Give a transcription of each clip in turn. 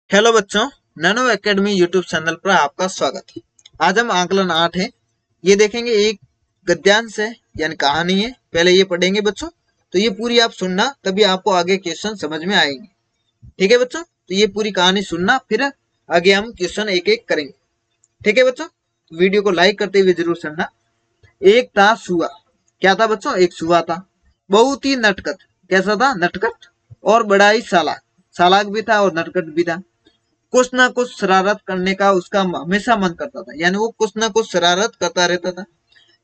Hello बच्चों, nano academy YouTube channel पर आपका स्वागत है। आज हम आकलन 8 है, ये देखेंगे। एक गद्यांश है यानी कहानी है। पहले ये पढ़ेंगे बच्चों, तो ये पूरी आप सुनना, तभी आपको आगे क्वेश्चन समझ में आएंगे। ठीक है बच्चों, तो ये पूरी कहानी सुनना, फिर आगे हम क्वेश्चन एक एक करेंगे। ठीक है बच्चों, वीडियो को लाइक करते हुए जरूर सुनना। एक था सुआ। क्या था बच्चों? एक सुआ था, बहुत ही नटखट। कैसा था? नटखट और बड़ा ही चालाक। चालाक भी था और नटखट भी था। कुछ ना कुछ शरारत करने का उसका हमेशा मन करता था, यानी वो कुछ ना कुछ शरारत करता रहता था।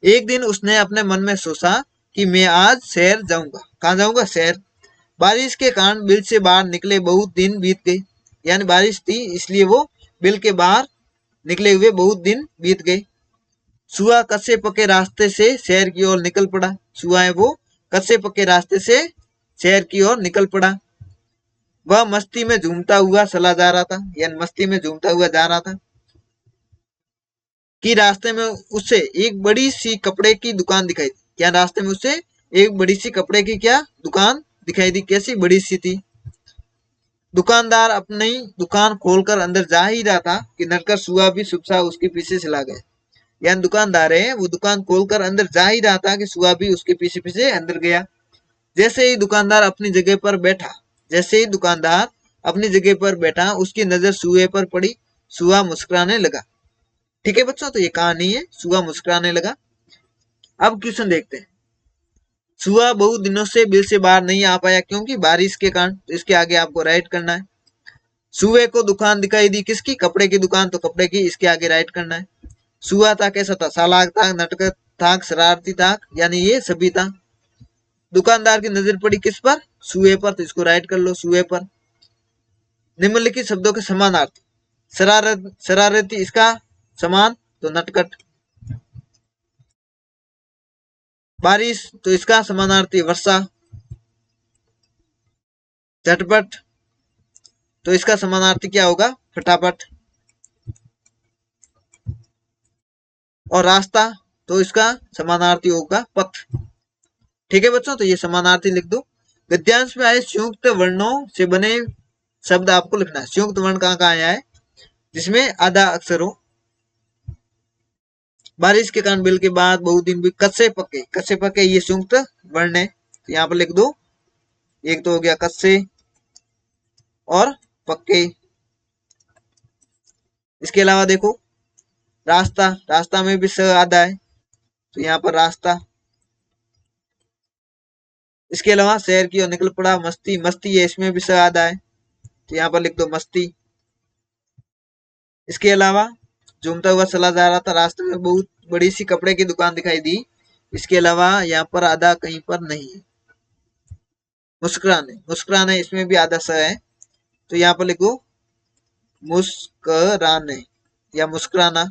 एक दिन उसने अपने मन में सोचा कि मैं आज शहर जाऊंगा। कहाँ जाऊंगा? शहर। बारिश के कारण बिल से बाहर निकले बहुत दिन बीत गए, यानी बारिश थी इसलिए वो बिल के बाहर निकले हुए बहुत दिन बीत गए। सुआ कच्चे पक्के रास्ते से शहर की ओर निकल पड़ा। सुआ है वो, कच्चे पक्के रास्ते से शहर की ओर निकल पड़ा। वह मस्ती में झूमता हुआ चला जा रहा था, यानी मस्ती में झूमता हुआ जा रहा था कि रास्ते में उसे एक बड़ी सी कपड़े की दुकान दिखाई दी। क्या रास्ते में उसे एक बड़ी सी कपड़े की क्या दुकान दिखाई दी? कैसी बड़ी सी थी? दुकानदार अपनी दुकान खोलकर अंदर जा ही रहा था कि नटकर सुआ भी चुपचाप उसके पीछे चला गया। यानी दुकानदार है वो, दुकान खोलकर अंदर जा ही रहा था कि सुआ भी उसके पीछे पीछे अंदर गया। जैसे ही दुकानदार अपनी जगह पर बैठा जैसे ही दुकानदार अपनी जगह पर बैठा, उसकी नजर सुए पर पड़ी। सुआ मुस्कुराने लगा। ठीक है बच्चों, तो ये कहानी है, सुआ मुस्कुराने लगा। अब क्वेश्चन देखते हैं। सुआ बहुत दिनों से बिल से बाहर नहीं आ पाया, क्योंकि बारिश के कारण। तो इसके आगे आपको राइट करना है। सुए को दुकान दिखाई दी, किसकी? कपड़े की दुकान, तो कपड़े की। इसके आगे राइट करना है। सुआ था, कैसा था? चालाक था, नटखट था, शरारती था, यानी ये सभी था। दुकानदार की नजर पड़ी किस पर? सुए पर, तो इसको राइट कर लो, सुए पर। निम्नलिखित शब्दों के समानार्थी। शरारती इसका समान, तो नटखट। बारिश, तो इसका समानार्थी वर्षा। झटपट, तो इसका समानार्थी क्या होगा? फटाफट। और रास्ता, तो इसका समानार्थी होगा पथ। ठीक है बच्चों, तो ये समानार्थी लिख दो। गद्यांश में आए संयुक्त वर्णों से बने शब्द आपको लिखना है। संयुक्त वर्ण कहाँ कहाँ आया है? जिसमें आधा अक्षर हो। बारिश के कारण बिल के बाद बहुत दिन भी। कच्चे पक्के, कच्चे पक्के ये संयुक्त वर्ण है, तो यहाँ पर लिख दो। एक तो हो गया कच्चे और पक्के। इसके अलावा देखो, रास्ता, रास्ता में भी स आधा है, तो यहाँ पर रास्ता। इसके अलावा शहर की ओर निकल पड़ा। मस्ती, मस्ती है, इसमें भी स आधा है, तो यहाँ पर लिख दो मस्ती। इसके अलावा झूमता हुआ चला जा रहा था, रास्ते में बहुत बड़ी सी कपड़े की दुकान दिखाई दी। इसके अलावा यहाँ पर आधा कहीं पर नहीं है। मुस्कुराने, मुस्कुराने इसमें भी आधा स है, तो यहाँ पर लिखो मुस्कुराने या मुस्कुराना।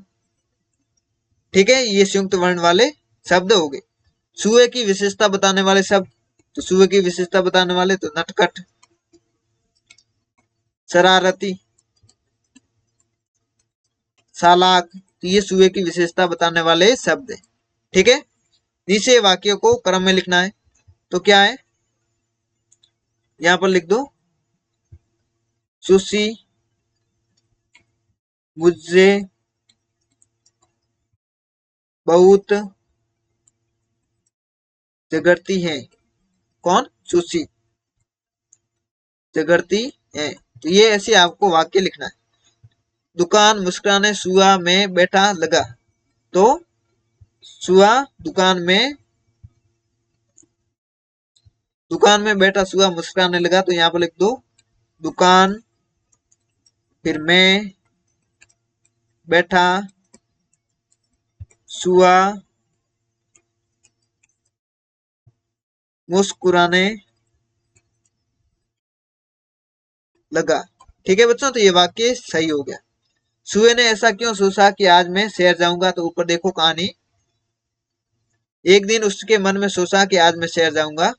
ठीक है, ये संयुक्त वर्ण वाले शब्द हो गए। सुए की विशेषता बताने वाले शब्द, तो सुए की विशेषता बताने वाले तो नटखट, शरारती, चालाक, तो ये सुए की विशेषता बताने वाले शब्द है। ठीक है, नीचे वाक्यों को क्रम में लिखना है। तो क्या है? यहां पर लिख दो, सुशी मुझे बहुत झगड़ती है। कौन? सुशी झगड़ती है। तो ये ऐसे आपको वाक्य लिखना है। दुकान मुस्कुराने सुआ में बैठा लगा, तो सुआ दुकान में बैठा सुआ मुस्कुराने लगा, तो यहाँ पर लिख दो दुकान, फिर मैं, बैठा, सुआ मुस्कुराने लगा। ठीक है बच्चों, तो ये वाक्य सही हो गया। सुए ने ऐसा क्यों सोचा कि आज मैं शहर जाऊंगा? तो ऊपर देखो कहानी। एक दिन उसके मन में सोचा कि आज मैं शहर जाऊंगा,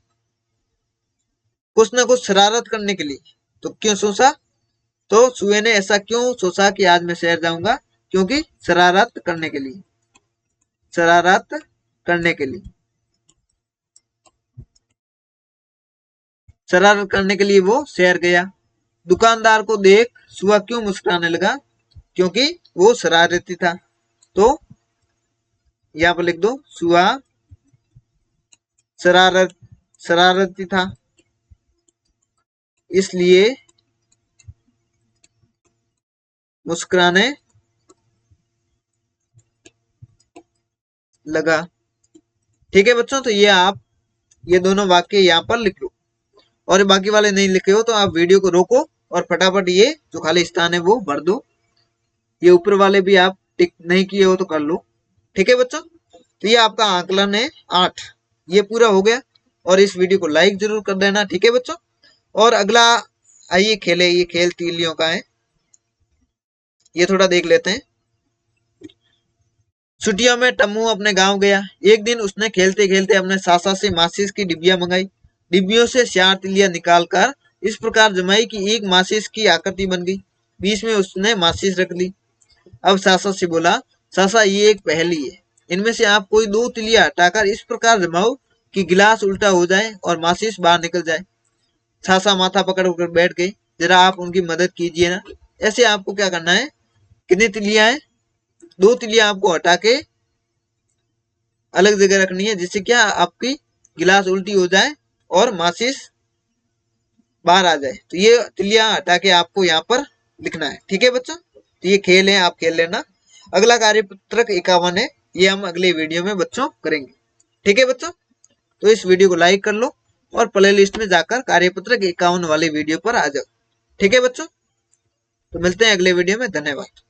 कुछ ना कुछ शरारत करने के लिए। तो क्यों सोचा? तो सुए ने ऐसा क्यों सोचा कि आज मैं शहर जाऊंगा? क्योंकि शरारत करने के लिए, शरारत करने के लिए, शरारत करने के लिए वो शहर गया। दुकानदार को देख सुआ क्यों मुस्कुराने लगा, क्योंकि वो शरारती था। तो यहाँ पर लिख दो सुआ शरारती था, इसलिए मुस्कुराने लगा। ठीक है बच्चों, तो ये दोनों वाक्य यहाँ पर लिख लो, और बाकी वाले नहीं लिखे हो तो आप वीडियो को रोको और फटाफट ये जो खाली स्थान है वो भर दो। ये ऊपर वाले भी आप टिक नहीं किए हो तो कर लो। ठीक है बच्चों, तो ये आपका आकलन है 8, ये पूरा हो गया। और इस वीडियो को लाइक जरूर कर देना। ठीक है बच्चों, और अगला आइए खेले, ये खेल तीलियों का है, ये थोड़ा देख लेते हैं। छुट्टियों में टम्मू अपने गांव गया। एक दिन उसने खेलते खेलते अपने सासा से माचिस की डिब्बियां मंगाई। डिब्बियों से 4 तिलियां निकालकर इस प्रकार जमाई कि एक माचिस की आकृति बन गई। बीच में उसने माचिस रख ली। अब सासा से बोला, सासा ये एक पहेली है, इनमें से आप कोई 2 तिलियां हटाकर इस प्रकार जमाओ कि गिलास उल्टा हो जाए और माचिस बाहर निकल जाए। सासा माथा पकड़ कर बैठ गई। जरा आप उनकी मदद कीजिए ना। ऐसे आपको क्या करना है, कितनी तिलियां है, 2 तिलियां आपको हटा के अलग जगह रखनी है, जिससे क्या आपकी गिलास उल्टी हो जाए और माचिस बाहर आ जाए। तो ये तिलियां हटा के आपको यहाँ पर लिखना है। ठीक है बच्चों, तो ये खेल है, आप खेल लेना। अगला कार्यपत्रक 51 है, ये हम अगले वीडियो में बच्चों करेंगे। ठीक है बच्चों, तो इस वीडियो को लाइक कर लो और प्ले लिस्ट में जाकर कार्यपत्रक 51 वाले वीडियो पर आ जाओ। ठीक है बच्चों, तो मिलते हैं अगले वीडियो में। धन्यवाद।